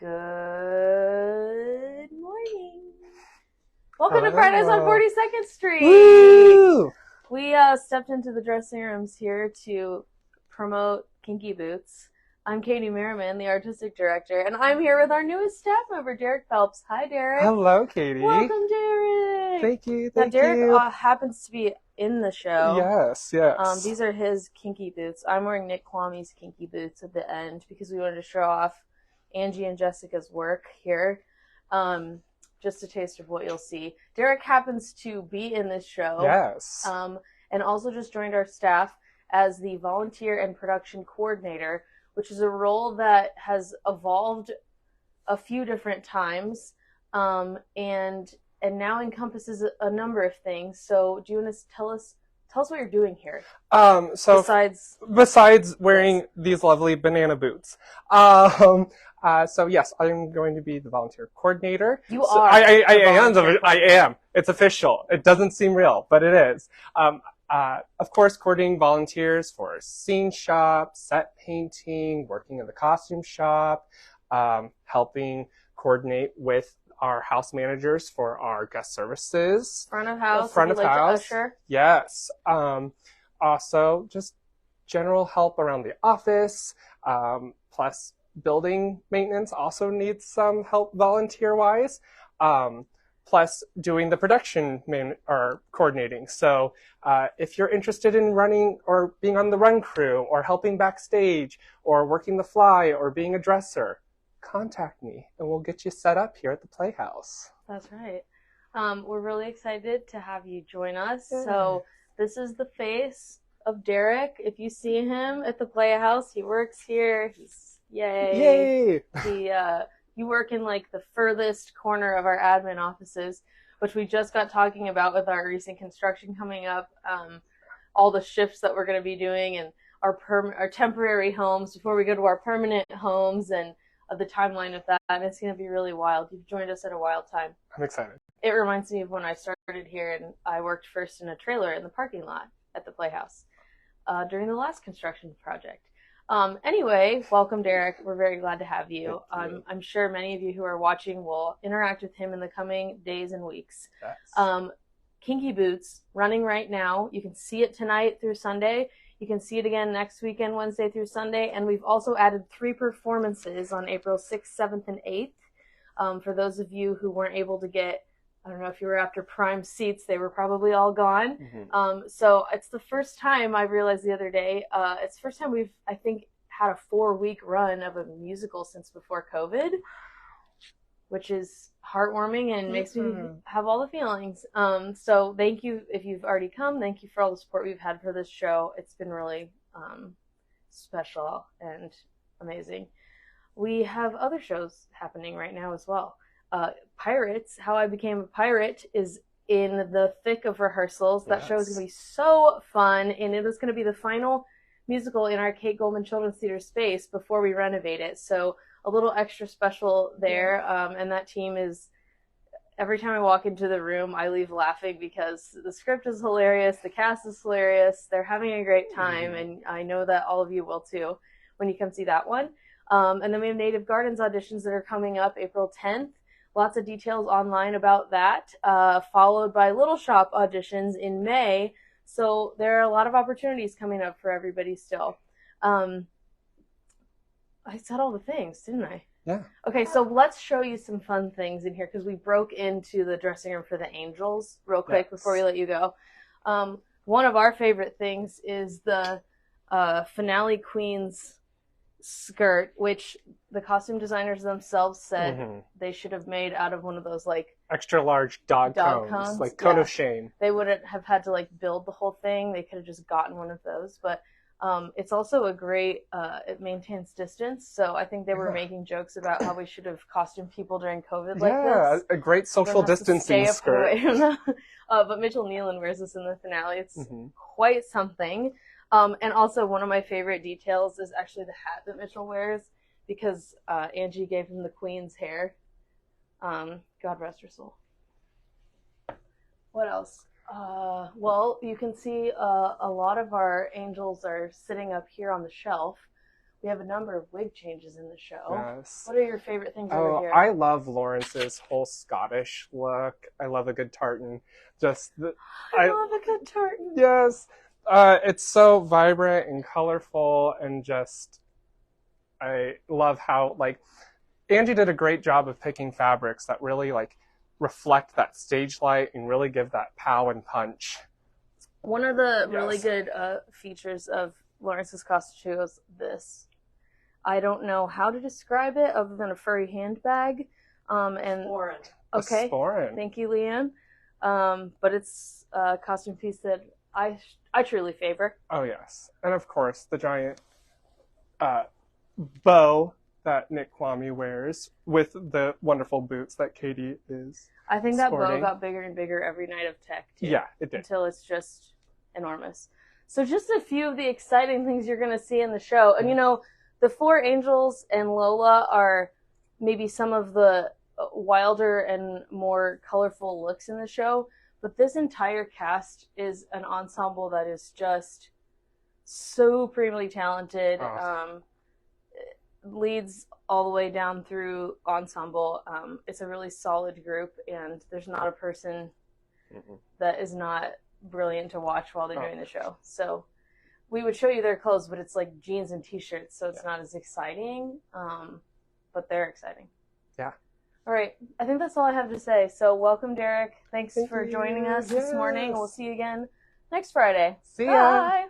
Good morning. Welcome to Hello. Fridays on 42nd Street. Woo! We stepped into the dressing rooms here to promote Kinky Boots. I'm Katy Merriman, the artistic director, and I'm here with our newest staff member, Derek Phelps. Hi, Derek. Hello, Katie. Welcome, Derek. Thank you. Now, Derek happens to be in the show. Yes. These are his Kinky Boots. I'm wearing Nick Kwami's Kinky Boots at the end because we wanted to show off Angie and Jessica's work here. Just a taste of what you'll see. Derek happens to be in this show. Yes. And also just joined our staff as the volunteer and production coordinator, which is a role that has evolved a few different times, and now encompasses a number of things. So do you want to tell us what you're doing here? Besides wearing these lovely banana boots. So yes, I'm going to be the volunteer coordinator. You are. I am. It's official. It doesn't seem real, but it is. Of course, coordinating volunteers for scene shop, set painting, working in the costume shop, helping coordinate with our house managers for our guest services. Front of house. Front of house. Usher. Yes. Also, just general help around the office. Plus, building maintenance also needs some help volunteer-wise. Plus, doing the production coordinating. So, if you're interested in running or being on the run crew, or helping backstage, or working the fly, or being a dresser, contact me and we'll get you set up here at the Playhouse. That's right. We're really excited to have you join us. Yeah. So this is the face of Derek. If you see him at the Playhouse, he works here. He's yay. You work in like the furthest corner of our admin offices, which we just got talking about with our recent construction coming up. All the shifts that we're going to be doing and our temporary homes before we go to our permanent homes, and the timeline of that, and it's going to be really wild. You've joined us at a wild time. I'm excited. It reminds me of when I started here, and I worked first in a trailer in the parking lot at the Playhouse during the last construction project. Anyway, welcome, Derek. We're very glad to have you. I'm sure many of you who are watching will interact with him in the coming days and weeks. Yes. Kinky Boots, running right now. You can see it tonight through Sunday. You can see it again next weekend, Wednesday through Sunday. And we've also added 3 performances on April 6th, 7th, and 8th. For those of you who weren't able to get, I don't know if you were after prime seats, they were probably all gone. Mm-hmm. So it's the first time, I realized the other day, it's the first time we've, I think, had a 4-week run of a musical since before COVID, which is heartwarming and makes me have all the feelings. So thank you if you've already come. Thank you for all the support we've had for this show. It's been really special and amazing. We have other shows happening right now as well. Pirates, How I Became a Pirate, is in the thick of rehearsals. That show is going to be so fun, and it is going to be the final musical in our Kate Goldman Children's Theater space before we renovate it. So a little extra special there, and that team is, every time I walk into the room, I leave laughing because the script is hilarious, the cast is hilarious, they're having a great time, and I know that all of you will too when you come see that one. And then we have Native Gardens auditions that are coming up April 10th. Lots of details online about that, followed by Little Shop auditions in May. So there are a lot of opportunities coming up for everybody still. I said all the things, didn't I? Yeah. Okay, so let's show you some fun things in here because we broke into the dressing room for the Angels real quick before we let you go. One of our favorite things is the finale queen's skirt, which the costume designers themselves said they should have made out of one of those like extra large dog cones, like cone of shame. They wouldn't have had to like build the whole thing. They could have just gotten one of those, but it's also a great, it maintains distance. So I think they were making jokes about how we should have costumed people during COVID like this. Yeah, a great social distancing skirt. But Mitchell Nealon wears this in the finale. It's quite something. And also one of my favorite details is actually the hat that Mitchell wears because Angie gave him the queen's hair. God rest her soul. What else? Well, you can see a lot of our angels are sitting up here on the shelf. We have a number of wig changes in the show. Yes. What are your favorite things over here? I love Lawrence's whole Scottish look. I love a good tartan. I love a good tartan. Yes. It's so vibrant and colorful, and just I love how Angie did a great job of picking fabrics that really reflect that stage light and really give that pow and punch. One of the really good features of Lawrence's costume was this. I don't know how to describe it other than a furry handbag. Sporran. Okay. Sporran. Thank you, Leanne. But it's a costume piece that I truly favor. Oh yes, and of course the giant bow that Nick Kwame wears with the wonderful boots that Katy is. I think that sporting. bow got bigger and bigger every night of tech too. Yeah, it did. Until it's just enormous. So just a few of the exciting things you're going to see in the show. And the four angels and Lola are maybe some of the wilder and more colorful looks in the show, but this entire cast is an ensemble that is just supremely talented. Leads all the way down through ensemble. It's a really solid group, and there's not a person that is not brilliant to watch while they're doing the show. So we would show you their clothes, but it's like jeans and t-shirts, so it's not as exciting, but they're exciting. Yeah. All right. I think that's all I have to say. So welcome, Derek. Thanks for joining us this morning. We'll see you again next Friday. See ya. Bye.